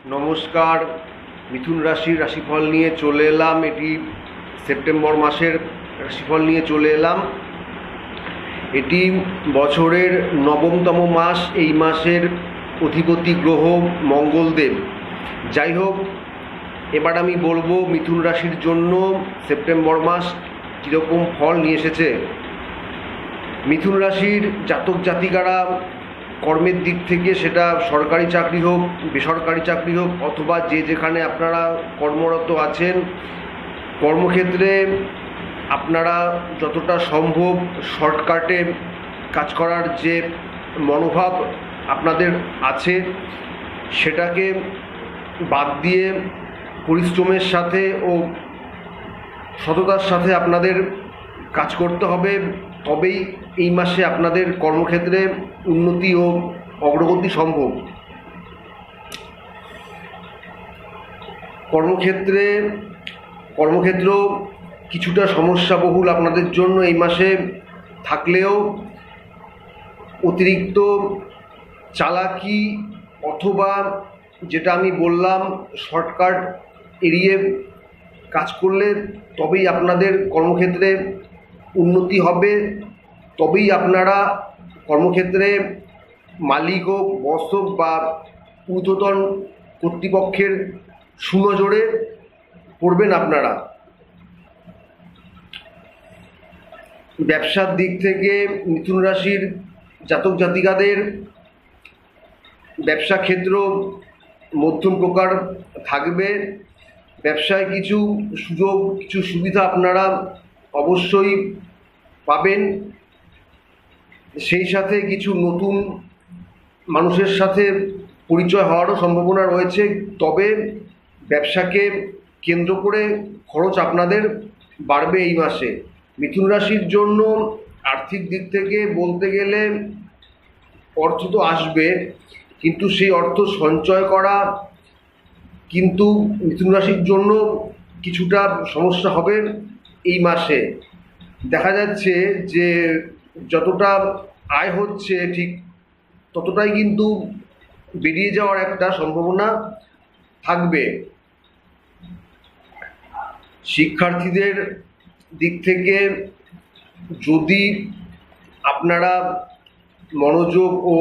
নমস্কার, মিথুন রাশির রাশিফল নিয়ে চলে এলাম। এটি সেপ্টেম্বর মাসের রাশিফল নিয়ে চলে এলাম। এটি বছরের নবমতম মাস। এই মাসের অধিপতি গ্রহ মঙ্গলদেব। যাই হোক, এবার আমি বলবো মিথুন রাশির জন্য সেপ্টেম্বর মাস কীরকম ফল নিয়ে এসেছে। মিথুন রাশির জাতক জাতিকারা কর্মের দিক থেকে, সেটা সরকারি চাকরি হোক, বেসরকারি চাকরি হোক, অথবা যে যেখানে আপনারা কর্মরত আছেন, কর্মক্ষেত্রে আপনারা যতটা সম্ভব শর্টকাটে কাজ করার যে মনোভাব আপনাদের আছে, সেটাকে বাদ দিয়ে পরিশ্রমের সাথে ও সততার সাথে আপনাদের কাজ করতে হবে। তবেই এই মাসে আপনাদের কর্মক্ষেত্রে উন্নতি ও অগ্রগতি সম্ভব। কর্মক্ষেত্র কিছুটা সমস্যাবহুল আপনাদের জন্য এই মাসে থাকলেও অতিরিক্ত চালাকি অথবা যেটা আমি বললাম শর্টকাট এড়িয়ে কাজ করলে তবেই আপনাদের কর্মক্ষেত্রে উন্নতি হবে। তবেই আপনারা কর্মক্ষেত্রে মালিক হোক, বস হোক বা ঊর্ধ্বতন কর্তৃপক্ষের সুনজরে পড়বেন আপনারা। ব্যবসার দিক থেকে মিথুন রাশির জাতক জাতিকাদের ব্যবসা ক্ষেত্র মধ্যম প্রকার থাকবে। ব্যবসায় কিছু সুযোগ, কিছু সুবিধা আপনারা অবশ্যই পাবেন। সেই সাথে কিছু নতুন মানুষের সাথে পরিচয় হওয়ারও সম্ভাবনা রয়েছে। তবে ব্যবসাকে কেন্দ্র করে খরচ আপনাদের বাড়বে এই মাসে। মিথুন রাশির জন্য আর্থিক দিক থেকে বলতে গেলে অর্থ তো আসবে, কিন্তু সেই অর্থ সঞ্চয় করা কিন্তু মিথুন রাশির জন্য কিছুটা সমস্যা হবে এই মাসে। দেখা যাচ্ছে যে যতটা আয় হচ্ছে ঠিক ততটাই কিন্তু বেরিয়ে যাওয়ার একটা সম্ভাবনা থাকবে। শিক্ষার্থীদের দিক থেকে যদি আপনারা মনোযোগ ও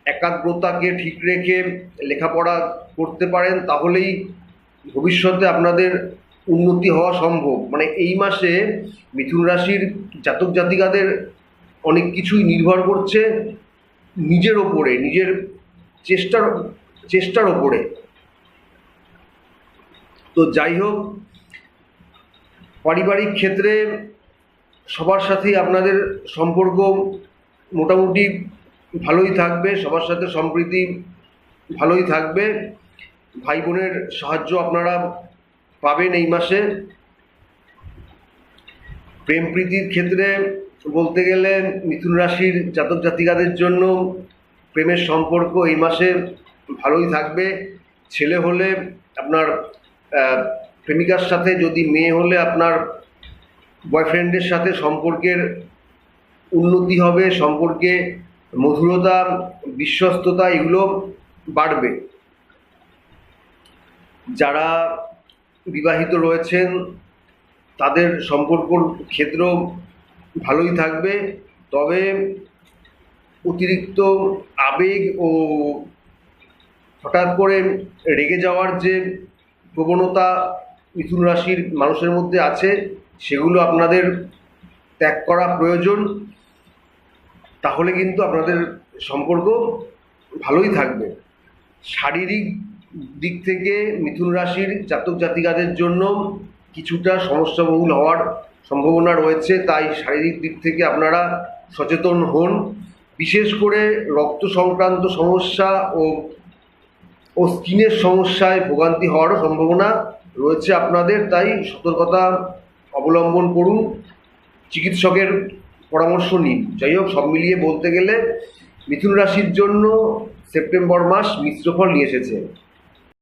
একাগ্রতাকে ঠিক রেখে লেখাপড়া করতে পারেন, তাহলেই ভবিষ্যতে আপনাদের উন্নতি হওয়া সম্ভব। মানে এই মাসে মিথুন রাশির জাতক জাতিকাদের অনেক কিছুই নির্ভর করছে নিজের ওপরে, নিজের চেষ্টার ওপরে। তো যাই হোক, পারিবারিক ক্ষেত্রে সবার সাথেই আপনাদের সম্পর্ক মোটামুটি ভালোই থাকবে, সবার সাথে সম্প্রীতি ভালোই থাকবে। ভাই বোনের সাহায্য আপনারা পাবেন এই মাসে। প্রেম প্রীতির ক্ষেত্রে বলতে গেলে মিথুন রাশির জাতক জাতিকাদের জন্য প্রেমের সম্পর্ক এই মাসে ভালোই থাকবে। ছেলে হলে আপনার প্রেমিকার সাথে, যদি মেয়ে হলে আপনার বয়ফ্রেন্ডের সাথে সম্পর্কের উন্নতি হবে, সম্পর্কে মধুরতা, বিশ্বস্ততা এগুলো বাড়বে। যারা বিবাহিত রয়েছেন তাদের সম্পর্কর ক্ষেত্র ভালোই থাকবে। তবে অতিরিক্ত আবেগ ও হঠাৎ করে রেগে যাওয়ার যে প্রবণতা মিথুন রাশির মানুষের মধ্যে আছে, সেগুলো আপনাদের ত্যাগ করা প্রয়োজন। তাহলে কিন্তু আপনাদের সম্পর্ক ভালোই থাকবে। শারীরিক দিক থেকে মিথুন রাশির জাতক জাতিকাদের জন্য কিছুটা সমস্যাবহুল হওয়ার সম্ভাবনা রয়েছে। তাই শারীরিক দিক থেকে আপনারা সচেতন হন। বিশেষ করে রক্ত সংক্রান্ত সমস্যা ও স্কিনের সমস্যায় ভোগান্তি হওয়ারও সম্ভাবনা রয়েছে আপনাদের। তাই সতর্কতা অবলম্বন করুন, চিকিৎসকের পরামর্শ নিন। যাই হোক, সব মিলিয়ে বলতে গেলে মিথুন রাশির জন্য সেপ্টেম্বর মাস মিশ্র ফল নিয়ে এসেছে।